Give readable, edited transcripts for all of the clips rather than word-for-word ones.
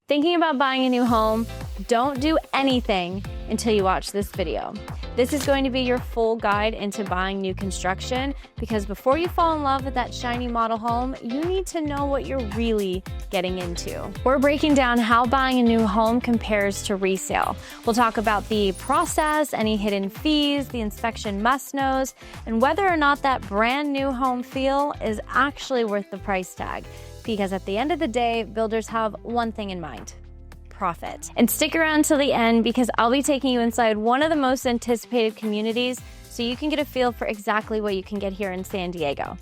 Thinking about buying a new home? Don't do anything until you watch this video. This is going to be your full guide into buying new construction, because before you fall in love with that shiny model home, you need to know what you're really getting into. We're breaking down how buying a new home compares to resale. We'll talk about the process, any hidden fees, the inspection must-knows, and whether or not that brand new home feel is actually worth the price tag. Because at the end of the day, builders have one thing in mind: profit. And stick around till the end, because I'll be taking you inside one of the most anticipated communities so you can get a feel for exactly what you can get here in San Diego.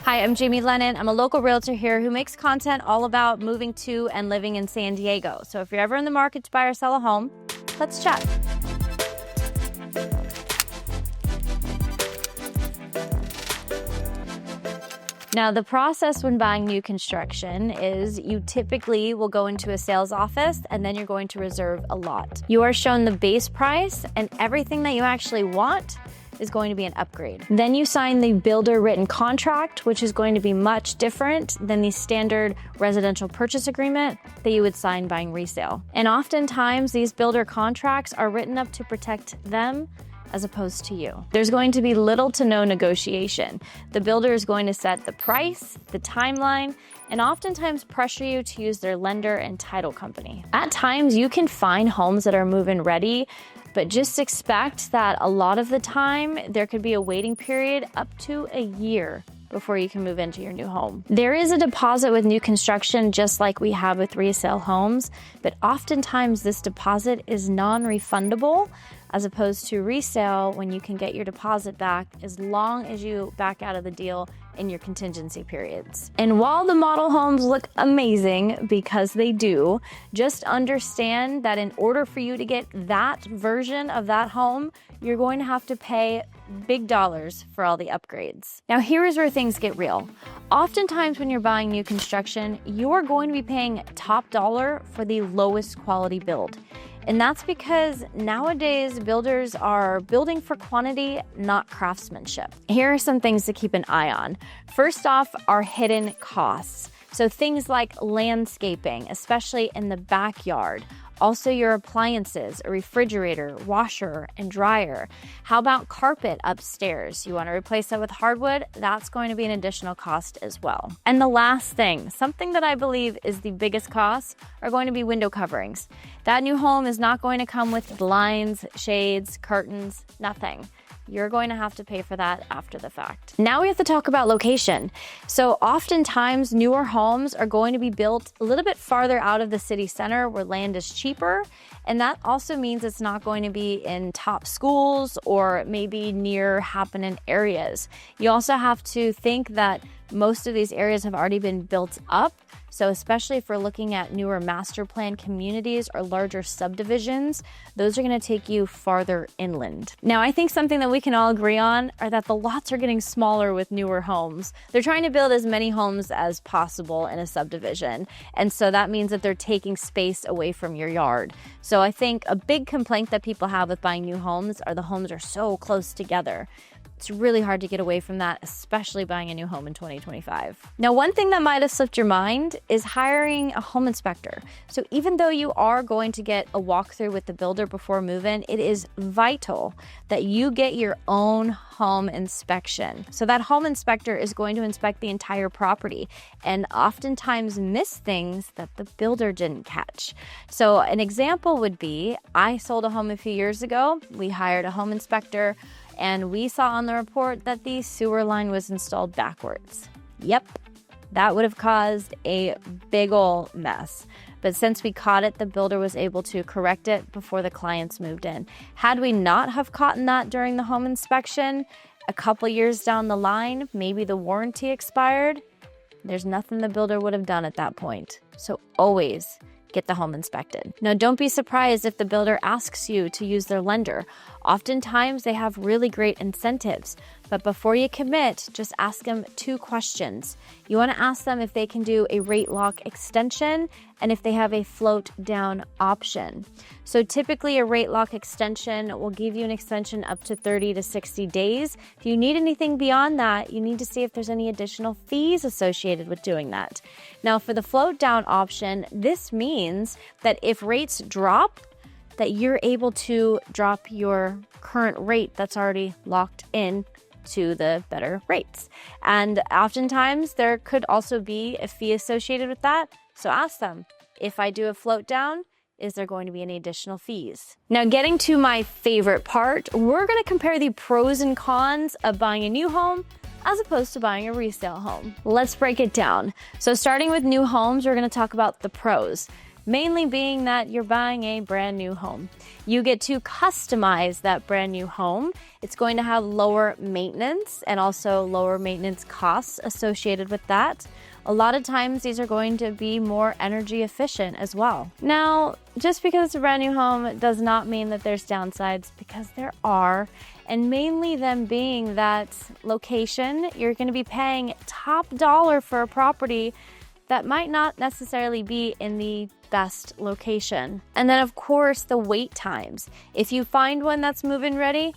Hi, I'm Jamie Lennon. I'm a local realtor here who makes content all about moving to and living in San Diego. So if you're ever in the market to buy or sell a home, let's chat. Now, the process when buying new construction is you typically will go into a sales office and then you're going to reserve a lot. You are shown the base price, and everything that you actually want is going to be an upgrade. Then you sign the builder written contract, which is going to be much different than the standard residential purchase agreement that you would sign buying resale. And oftentimes these builder contracts are written up to protect them as opposed to you. There's going to be little to no negotiation. The builder is going to set the price, the timeline, and oftentimes pressure you to use their lender and title company. At times, you can find homes that are move-in ready, but just expect that a lot of the time, there could be a waiting period up to a year before you can move into your new home. There is a deposit with new construction, just like we have with resale homes, but oftentimes this deposit is non-refundable, as opposed to resale, when you can get your deposit back as long as you back out of the deal in your contingency periods. And while the model homes look amazing, because they do, just understand that in order for you to get that version of that home, you're going to have to pay big dollars for all the upgrades. Now, here is where things get real. Oftentimes when you're buying new construction, you're going to be paying top dollar for the lowest quality build. And that's because nowadays builders are building for quantity, not craftsmanship. Here are some things to keep an eye on. First off, are hidden costs. So things like landscaping, especially in the backyard. Also your appliances, a refrigerator, washer, and dryer. How about carpet upstairs? You want to replace that with hardwood? That's going to be an additional cost as well. And the last thing, something that I believe is the biggest cost, are going to be window coverings. That new home is not going to come with blinds, shades, curtains, nothing. You're going to have to pay for that after the fact. Now we have to talk about location. So oftentimes newer homes are going to be built a little bit farther out of the city center where land is cheaper. And that also means it's not going to be in top schools or maybe near happening areas. You also have to think that most of these areas have already been built up. So especially if we're looking at newer master plan communities or larger subdivisions, those are going to take you farther inland. Now, I think something that we can all agree on are that the lots are getting smaller with newer homes. They're trying to build as many homes as possible in a subdivision. And so that means that they're taking space away from your yard. So I think a big complaint that people have with buying new homes are the homes are so close together. It's really hard to get away from that, especially buying a new home in 2025. Now, one thing that might have slipped your mind is hiring a home inspector. So even though you are going to get a walkthrough with the builder before move-in, it is vital that you get your own home inspection. So that home inspector is going to inspect the entire property and oftentimes miss things that the builder didn't catch. So an example would be, I sold a home a few years ago. We hired a home inspector, and we saw on the report that the sewer line was installed backwards. Yep, that would have caused a big ol' mess. But since we caught it, the builder was able to correct it before the clients moved in. Had we not have caught that during the home inspection, a couple years down the line, maybe the warranty expired, there's nothing the builder would have done at that point. So always get the home inspected. Now, don't be surprised if the builder asks you to use their lender. Oftentimes, they have really great incentives. But before you commit, just ask them 2 questions. You want to ask them if they can do a rate lock extension and if they have a float down option. So typically a rate lock extension will give you an extension up to 30 to 60 days. If you need anything beyond that, you need to see if there's any additional fees associated with doing that. Now for the float down option, this means that if rates drop, that you're able to drop your current rate that's already locked in to the better rates. And oftentimes there could also be a fee associated with that. So ask them, if I do a float down, is there going to be any additional fees? Now getting to my favorite part, we're going to compare the pros and cons of buying a new home as opposed to buying a resale home. Let's break it down. So starting with new homes, we're going to talk about the pros. Mainly being that you're buying a brand new home. You get to customize that brand new home. It's going to have lower maintenance and also lower maintenance costs associated with that. A lot of times these are going to be more energy efficient as well. Now, just because it's a brand new home does not mean that there's downsides, because there are, and mainly them being that location. You're going to be paying top dollar for a property that might not necessarily be in the best location. And then of course the wait times. If you find one that's move-in ready,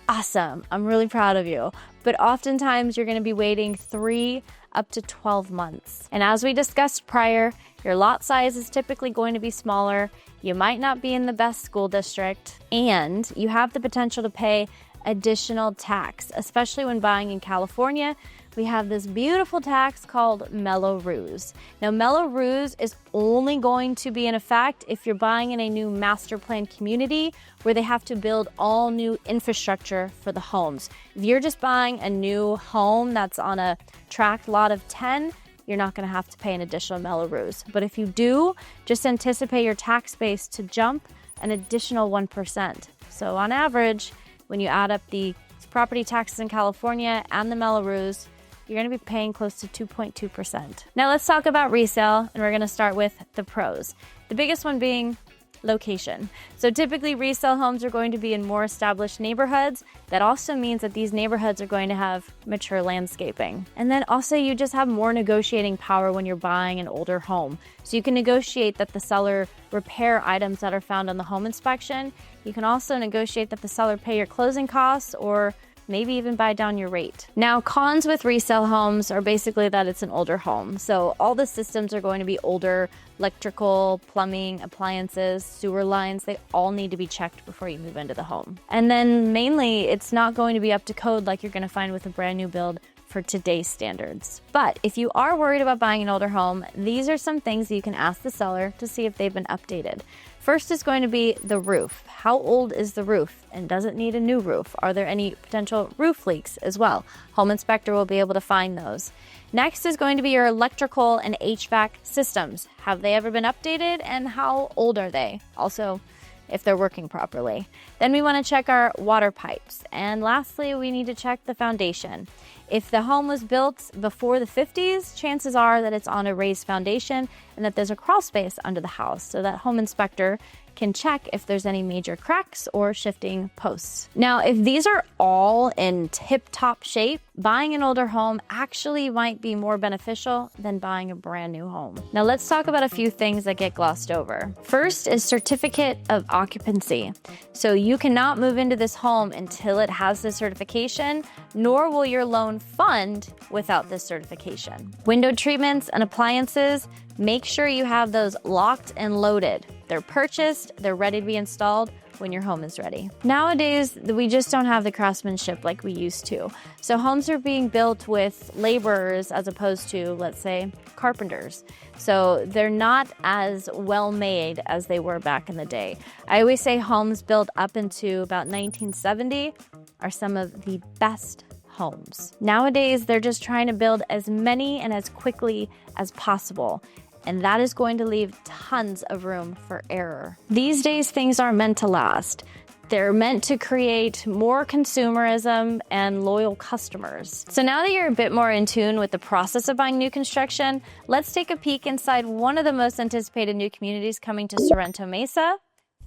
awesome, I'm really proud of you. But oftentimes you're going to be waiting 3 up to 12 months. And as we discussed prior, your lot size is typically going to be smaller. You might not be in the best school district, and you have the potential to pay additional tax, especially when buying in California. We have this beautiful tax called Mello-Roos. Now, Mello-Roos is only going to be in effect if you're buying in a new master plan community where they have to build all new infrastructure for the homes. If you're just buying a new home that's on a tract lot of 10, you're not going to have to pay an additional Mello-Roos. But if you do, just anticipate your tax base to jump an additional 1%. So on average, when you add up the property taxes in California and the Mello-Roos, you're going to be paying close to 2.2%. Now let's talk about resale, and we're going to start with the pros. The biggest one being location. So typically resale homes are going to be in more established neighborhoods. That also means that these neighborhoods are going to have mature landscaping. And then also you just have more negotiating power when you're buying an older home. So you can negotiate that the seller repair items that are found on the home inspection. You can also negotiate that the seller pay your closing costs, or maybe even buy down your rate. Now, cons with resale homes are basically that it's an older home. So all the systems are going to be older. Electrical, plumbing, appliances, sewer lines, they all need to be checked before you move into the home. And then mainly, it's not going to be up to code like you're going to find with a brand new build for today's standards. But if you are worried about buying an older home, these are some things that you can ask the seller to see if they've been updated. First is going to be the roof. How old is the roof, and does it need a new roof? Are there any potential roof leaks as well? Home inspector will be able to find those. Next is going to be your electrical and HVAC systems. Have they ever been updated, and how old are they? Also, if they're working properly. Then we want to check our water pipes. And lastly, we need to check the foundation. If the home was built before the 50s, chances are that it's on a raised foundation and that there's a crawl space under the house, so that home inspector can check if there's any major cracks or shifting posts. Now, if these are all in tip-top shape, buying an older home actually might be more beneficial than buying a brand new home. Now, let's talk about a few things that get glossed over. First is certificate of occupancy. So you cannot move into this home until it has this certification, nor will your loan fund without this certification. Window treatments and appliances, make sure you have those locked and loaded. They're purchased, they're ready to be installed when your home is ready. Nowadays, we just don't have the craftsmanship like we used to. So homes are being built with laborers as opposed to, let's say, carpenters. So they're not as well made as they were back in the day. I always say homes built up into about 1970 are some of the best homes. Nowadays, they're just trying to build as many and as quickly as possible. And that is going to leave tons of room for error. These days, things aren't meant to last. They're meant to create more consumerism and loyal customers. So now that you're a bit more in tune with the process of buying new construction, let's take a peek inside one of the most anticipated new communities coming to Sorrento Mesa,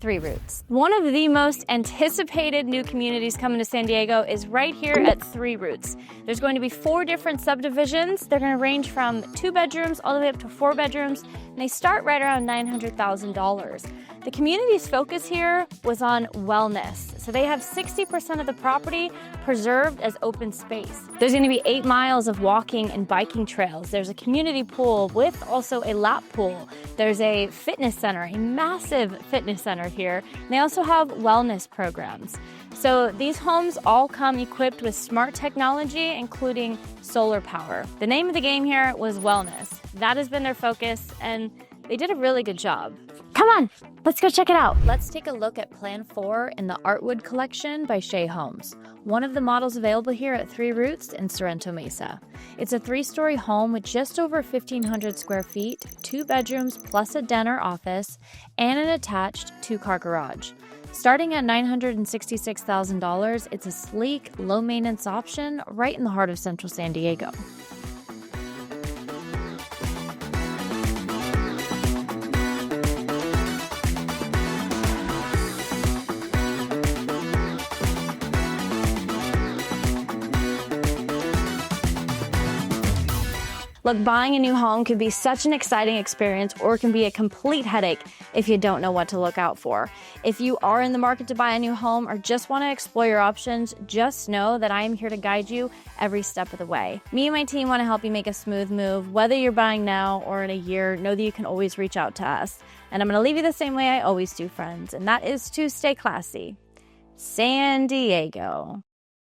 Three Roots. One of the most anticipated new communities coming to San Diego is right here at Three Roots. There's going to be 4 different subdivisions. They're going to range from 2 bedrooms all the way up to 4 bedrooms, and they start right around $900,000. The community's focus here was on wellness. So they have 60% of the property preserved as open space. There's going to be 8 miles of walking and biking trails. There's a community pool with also a lap pool. There's a fitness center, a massive fitness center here. And they also have wellness programs. So these homes all come equipped with smart technology, including solar power. The name of the game here was wellness. That has been their focus, and they did a really good job. Come on, let's go check it out. Let's take a look at Plan 4 in the Artwood Collection by Resale Homes, one of the models available here at Three Roots in Sorrento Mesa. It's a 3-story home with just over 1,500 square feet, 2 bedrooms plus a den or office, and an attached 2-car garage. Starting at $966,000, it's a sleek, low-maintenance option right in the heart of Central San Diego. Look, buying a new home can be such an exciting experience, or it can be a complete headache if you don't know what to look out for. If you are in the market to buy a new home or just want to explore your options, just know that I am here to guide you every step of the way. Me and my team want to help you make a smooth move. Whether you're buying now or in a year, know that you can always reach out to us. And I'm going to leave you the same way I always do, friends, and that is to stay classy. San Diego.